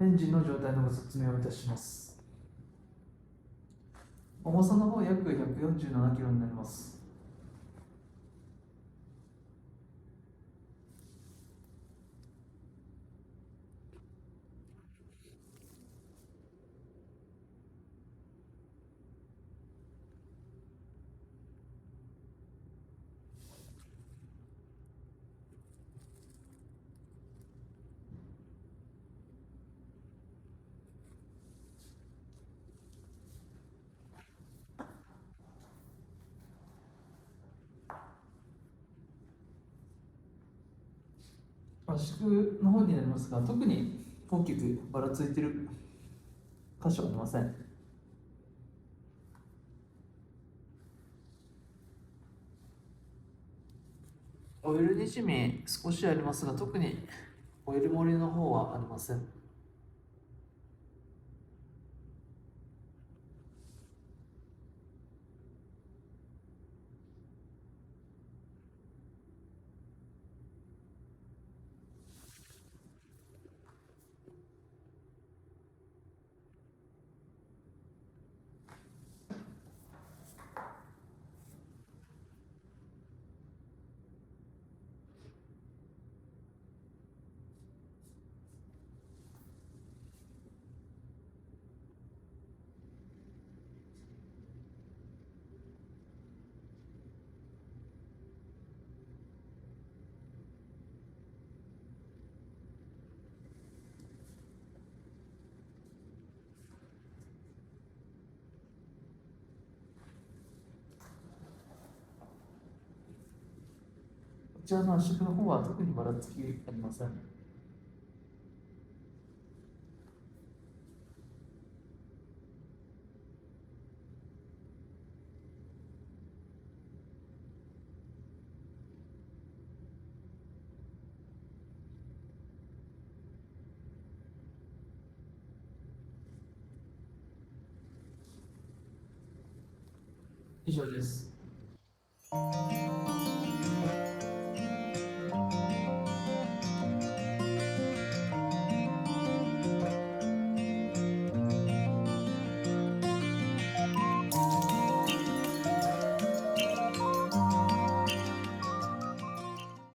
エンジンの状態のご説明をいたします。重さの方約147キロになります。圧縮の方になりますが、特に大きくばらついている箇所はありません。オイルにじみ少しありますが、特にオイル漏れの方はありません。こちらの圧縮の方は特にばらつきありません。以上です。